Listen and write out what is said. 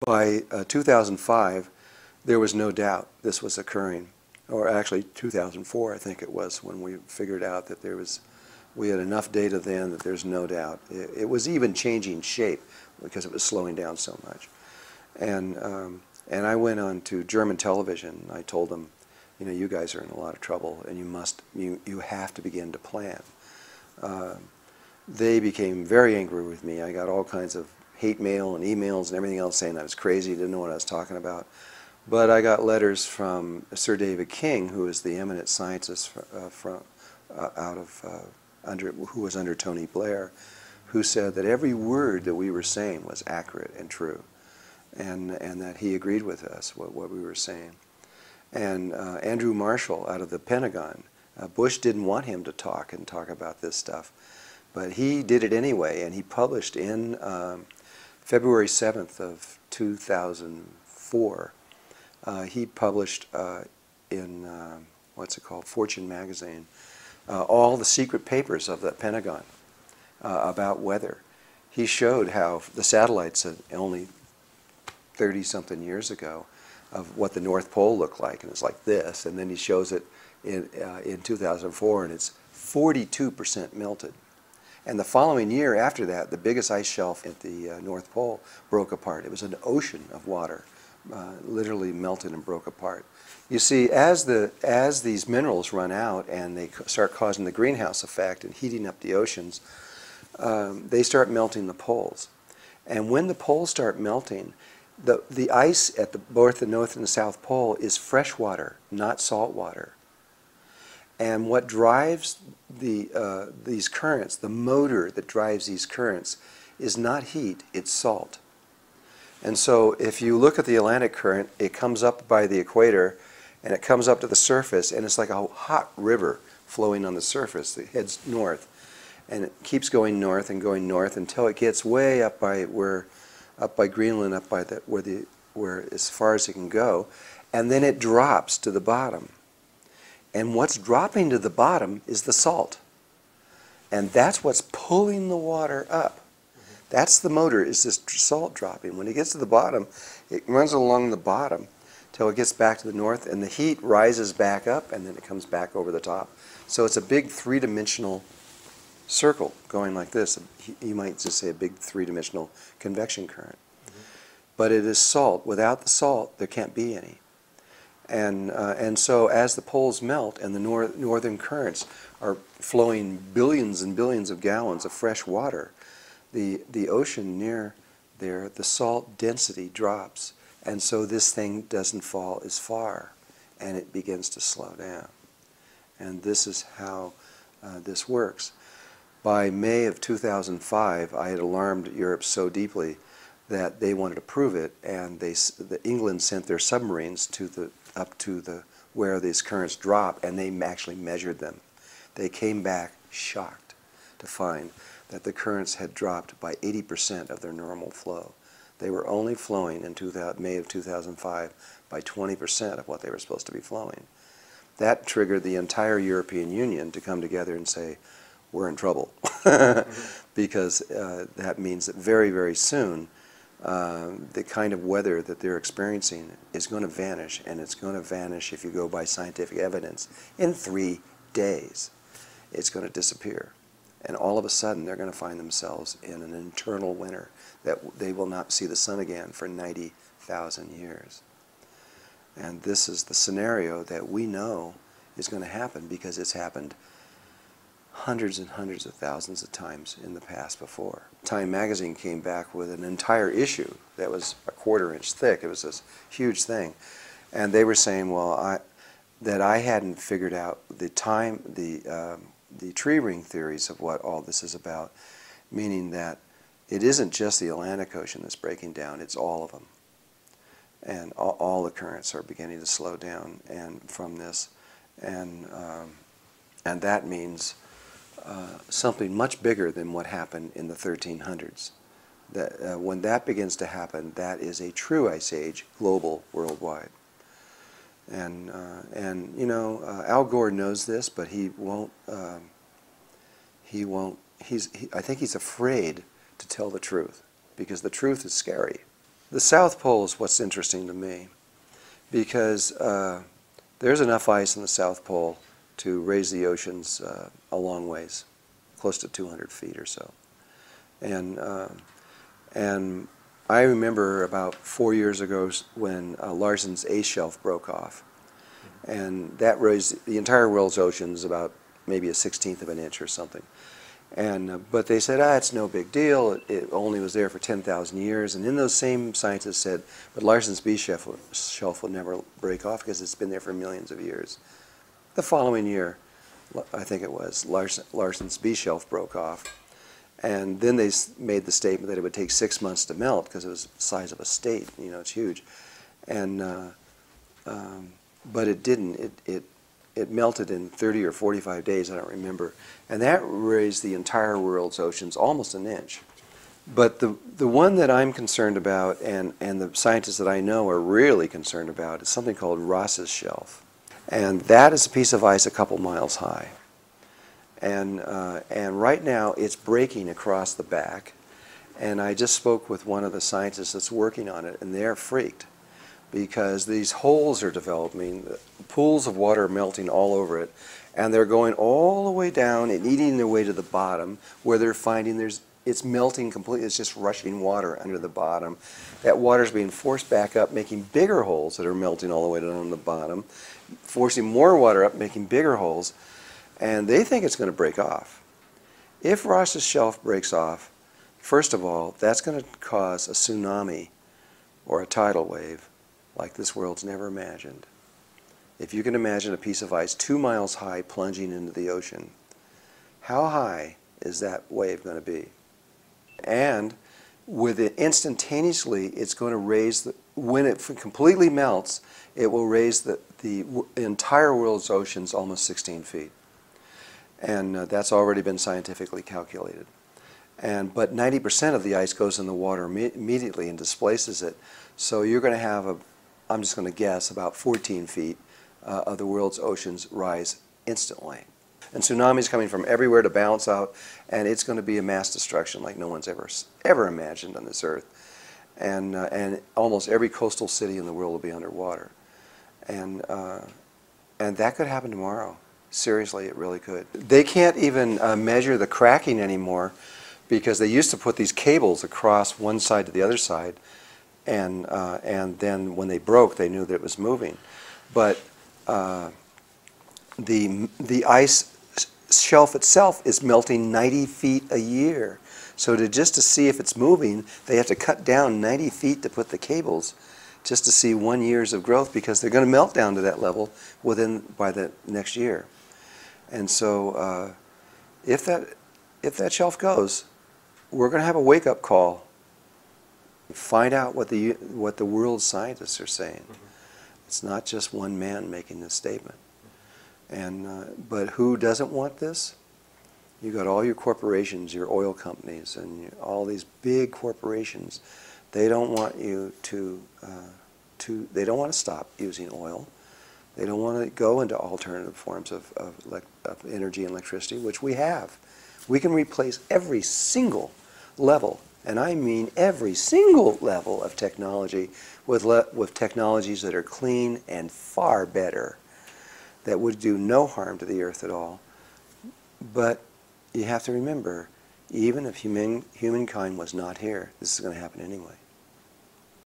By 2005, there was no doubt this was occurring, or actually 2004, I think it was, when we figured out that we had enough data then that there's no doubt. It was even changing shape because it was slowing down so much. And I went on to German television. I told them, you know, you guys are in a lot of trouble, and you have to begin to plan. They became very angry with me. I got all kinds of hate mail and emails and everything else saying I was crazy, didn't know what I was talking about. But I got letters from Sir David King, who is the eminent scientist who was under Tony Blair, who said that every word that we were saying was accurate and true, and that he agreed with us, what we were saying. And Andrew Marshall out of the Pentagon, Bush didn't want him to talk about this stuff, but he did it anyway, and he published in February 7th of 2004, he published in, what's it called, Fortune magazine, all the secret papers of the Pentagon about weather. He showed how the satellites had only 30-something years ago of what the North Pole looked like, and it's like this, and then he shows it in 2004, and it's 42% melted. And the following year after that, the biggest ice shelf at the North Pole broke apart. It was an ocean of water, literally melted and broke apart. You see, as these minerals run out and they start causing the greenhouse effect and heating up the oceans, they start melting the poles. And when the poles start melting, the ice at both the North and the South Pole is fresh water, not salt water. And what drives these currents, the motor that drives these currents, is not heat, it's salt. And so if you look at the Atlantic current, it comes up by the equator, and it comes up to the surface, and it's like a hot river flowing on the surface that heads north. And it keeps going north until it gets way up by Greenland, up by where as far as it can go, and then it drops to the bottom. And what's dropping to the bottom is the salt. And that's what's pulling the water up. That's the motor, is this salt dropping. When it gets to the bottom, it runs along the bottom till it gets back to the north, and the heat rises back up, and then it comes back over the top. So it's a big three-dimensional circle going like this. You might just say a big three-dimensional convection current. But it is salt. Without the salt, there can't be any. And so as the poles melt and the northern currents are flowing billions and billions of gallons of fresh water, the ocean near there, the salt density drops. And so this thing doesn't fall as far, and it begins to slow down. And this is how this works. By May of 2005, I had alarmed Europe so deeply that they wanted to prove it, and England sent their submarines up to where these currents drop, and they actually measured them. They came back shocked to find that the currents had dropped by 80% of their normal flow. They were only flowing in May of 2005 by 20% of what they were supposed to be flowing. That triggered the entire European Union to come together and say, we're in trouble. Because that means that very, very soon, the kind of weather that they're experiencing is going to vanish, and it's going to vanish, if you go by scientific evidence, in 3 days. It's going to disappear. And all of a sudden, they're going to find themselves in an eternal winter that they will not see the sun again for 90,000 years. And this is the scenario that we know is going to happen because it's happened hundreds and hundreds of thousands of times in the past before. Time magazine came back with an entire issue that was a 1/4 inch thick. It was this huge thing. And they were saying, well, that I hadn't figured out the tree ring theories of what all this is about, meaning that it isn't just the Atlantic Ocean that's breaking down, it's all of them. And all the currents are beginning to slow down from this. And that means something much bigger than what happened in the 1300s. That, when that begins to happen, that is a true ice age, global, worldwide. And you know, Al Gore knows this, but he won't. I think he's afraid to tell the truth, because the truth is scary. The South Pole is what's interesting to me, because there's enough ice in the South Pole to raise the oceans a long ways, close to 200 feet or so. And I remember about 4 years ago when Larsen's ice shelf broke off, and that raised the entire world's oceans about maybe 1/16 of an inch or something. And but they said, it's no big deal. It only was there for 10,000 years. And then those same scientists said, but Larsen's B shelf will never break off because it's been there for millions of years. The following year, I think it was, Larsen's B shelf broke off. And then they made the statement that it would take 6 months to melt because it was the size of a state. You know, it's huge. And but it didn't. It melted in 30 or 45 days, I don't remember. And that raised the entire world's oceans almost an inch. But the one that I'm concerned about, and the scientists that I know are really concerned about, is something called Ross's shelf. And that is a piece of ice a couple miles high. And right now it's breaking across the back. And I just spoke with one of the scientists that's working on it, and they're freaked, because these holes are developing, pools of water are melting all over it, and they're going all the way down and eating their way to the bottom, where they're finding it's melting completely. It's just rushing water under the bottom. That water's being forced back up, making bigger holes that are melting all the way down the bottom, forcing more water up, making bigger holes, and they think it's going to break off. If Ross's shelf breaks off, first of all, that's going to cause a tsunami or a tidal wave like this world's never imagined. If you can imagine a piece of ice 2 miles high plunging into the ocean, how high is that wave going to be? And with it instantaneously, it's going to raise, when it completely melts, it will raise the entire world's oceans almost 16 feet. And that's already been scientifically calculated. But 90% of the ice goes in the water immediately and displaces it. So you're going to have I'm just going to guess, about 14 feet of the world's oceans rise instantly. And tsunamis coming from everywhere to balance out, and it's going to be a mass destruction like no one's ever imagined on this earth. And almost every coastal city in the world will be underwater. And that could happen tomorrow. Seriously, it really could. They can't even measure the cracking anymore, because they used to put these cables across one side to the other side, and then when they broke, they knew that it was moving. But the ice shelf itself is melting 90 feet a year. So just to see if it's moving, they have to cut down 90 feet to put the cables, just to see 1 year's of growth, because they're going to melt down to that level by the next year. And so if that shelf goes, we're going to have a wake-up call. Find out what the world's scientists are saying. It's not just one man making this statement. But who doesn't want this? You've got all your corporations, your oil companies, and all these big corporations. They don't want you they don't want to stop using oil. They don't want to go into alternative forms of energy and electricity, which we have. We can replace every single level, and I mean every single level of technology, with technologies that are clean and far better, that would do no harm to the earth at all. But you have to remember, even if humankind was not here, this is going to happen anyway.